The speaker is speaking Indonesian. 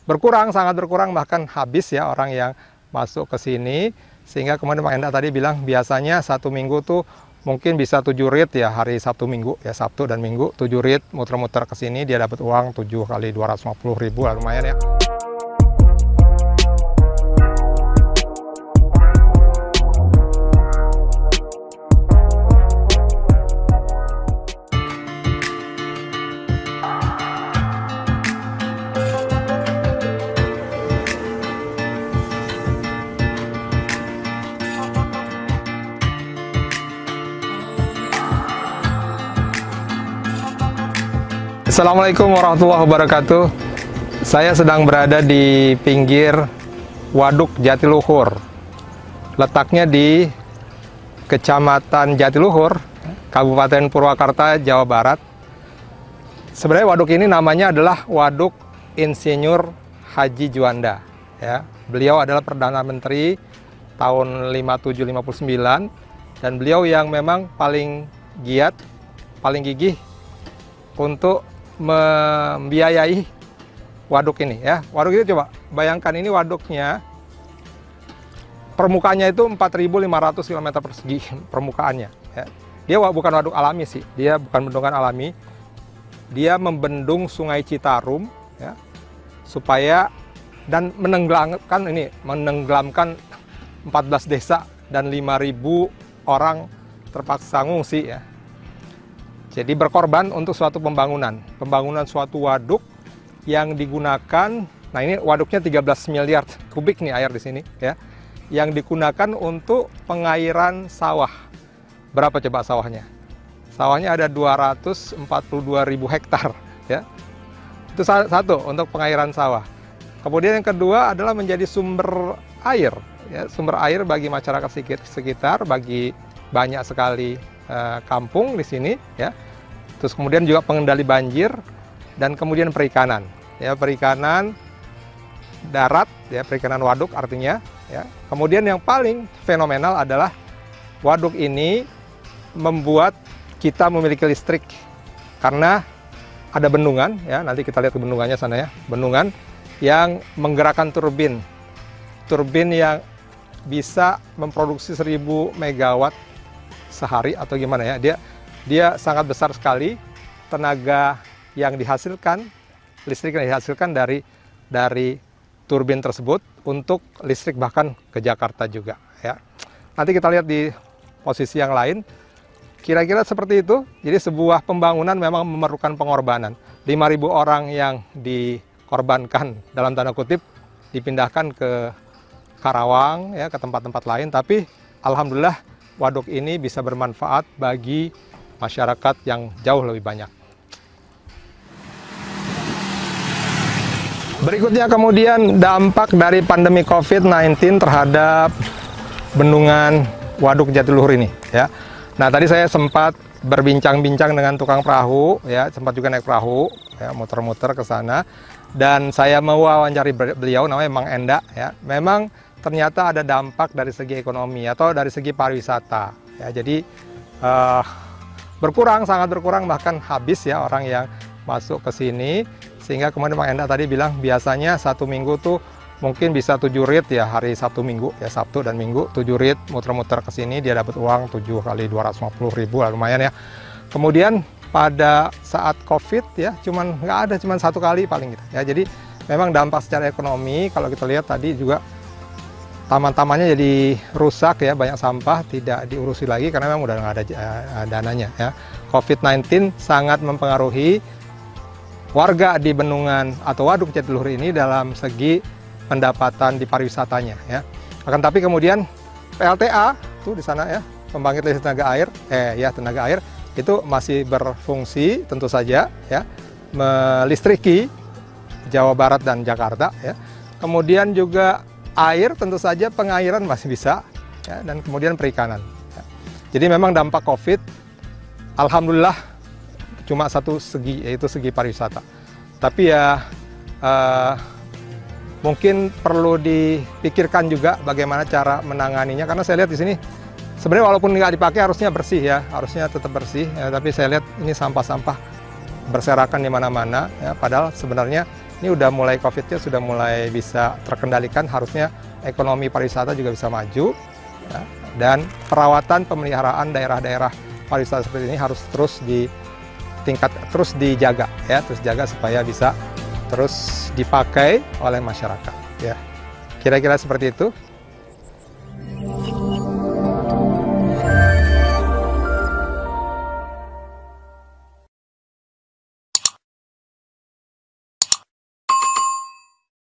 berkurang, sangat berkurang, bahkan habis ya orang yang masuk ke sini. Sehingga kemudian Bang Enda tadi bilang biasanya satu minggu tuh mungkin bisa 7 rit ya, hari Sabtu Minggu ya, Sabtu dan Minggu 7 rit muter-muter ke sini dia dapat uang 7 kali 250.000 lah, lumayan ya. Assalamualaikum warahmatullahi wabarakatuh. Saya sedang berada di pinggir Waduk Jatiluhur. Letaknya di Kecamatan Jatiluhur, Kabupaten Purwakarta, Jawa Barat. Sebenarnya waduk ini namanya adalah Waduk Insinyur Haji Juanda. Ya. Beliau adalah Perdana Menteri tahun 57-59 dan beliau yang memang paling giat, paling gigih untuk membiayai waduk ini ya. Waduk ini coba bayangkan, ini waduknya permukaannya itu 4.500 km persegi permukaannya ya. Dia bukan waduk alami sih, dia bukan bendungan alami. Dia membendung Sungai Citarum ya, supaya dan menenggelamkan 14 desa dan 5.000 orang terpaksa ngungsi ya. Jadi berkorban untuk suatu pembangunan suatu waduk yang digunakan, nah ini waduknya 13 miliar kubik nih air di sini ya, yang digunakan untuk pengairan sawah. Berapa coba sawahnya? Sawahnya ada 242.000 hektar ya. Itu satu untuk pengairan sawah. Kemudian yang kedua adalah menjadi sumber air ya, sumber air bagi masyarakat sekitar, bagi banyak sekali kampung di sini ya. Terus kemudian juga pengendali banjir dan kemudian perikanan ya, perikanan darat ya, perikanan waduk artinya ya. Kemudian yang paling fenomenal adalah waduk ini membuat kita memiliki listrik karena ada bendungan ya, nanti kita lihat ke bendungannya sana ya, bendungan yang menggerakkan turbin yang bisa memproduksi 1.000 megawatt sehari atau gimana ya. Dia sangat besar sekali tenaga yang dihasilkan, listrik yang dihasilkan dari turbin tersebut untuk listrik bahkan ke Jakarta juga ya. Nanti kita lihat di posisi yang lain, kira-kira seperti itu. Jadi sebuah pembangunan memang memerlukan pengorbanan. 5.000 orang yang dikorbankan dalam tanda kutip dipindahkan ke Karawang ya, ke tempat-tempat lain, tapi alhamdulillah waduk ini bisa bermanfaat bagi masyarakat yang jauh lebih banyak. Berikutnya kemudian dampak dari pandemi COVID-19 terhadap bendungan Waduk Jatiluhur ini ya. Nah, tadi saya sempat berbincang-bincang dengan tukang perahu ya, sempat juga naik perahu ya, muter-muter ke sana, dan saya mau wawancari beliau, namanya Mang Enda ya. Memang ternyata ada dampak dari segi ekonomi atau dari segi pariwisata ya. Jadi berkurang, sangat berkurang, bahkan habis ya orang yang masuk ke sini. Sehingga kemudian Bang Enda tadi bilang biasanya satu minggu tuh mungkin bisa 7 rit ya, hari Sabtu Minggu ya, Sabtu dan Minggu 7 rit muter-muter ke sini dia dapat uang 7 kali 250.000 lah, lumayan ya. Kemudian pada saat COVID ya nggak ada, cuman satu kali paling gitu ya. Jadi memang dampak secara ekonomi kalau kita lihat tadi juga taman-tamannya jadi rusak ya, banyak sampah, tidak diurusi lagi karena memang udah nggak ada dananya ya. COVID-19 sangat mempengaruhi warga di bendungan atau Waduk Jatiluhur ini dalam segi pendapatan di pariwisatanya ya. Akan tapi kemudian PLTA tuh di sana ya, pembangkit listrik tenaga air itu masih berfungsi tentu saja ya, melistriki Jawa Barat dan Jakarta ya. Kemudian juga air tentu saja, pengairan masih bisa ya, dan kemudian perikanan ya. Jadi memang dampak COVID alhamdulillah cuma satu segi, yaitu segi pariwisata. Tapi ya mungkin perlu dipikirkan juga bagaimana cara menanganinya, karena saya lihat di sini sebenarnya walaupun nggak dipakai harusnya bersih ya, harusnya tetap bersih ya, tapi saya lihat ini sampah-sampah berserakan di mana-mana ya, padahal sebenarnya ini udah mulai COVID-nya sudah mulai bisa terkendalikan, harusnya ekonomi pariwisata juga bisa maju, ya. Dan perawatan pemeliharaan daerah-daerah pariwisata seperti ini harus terus dijaga, ya, terus jaga supaya bisa terus dipakai oleh masyarakat, ya. Kira-kira seperti itu.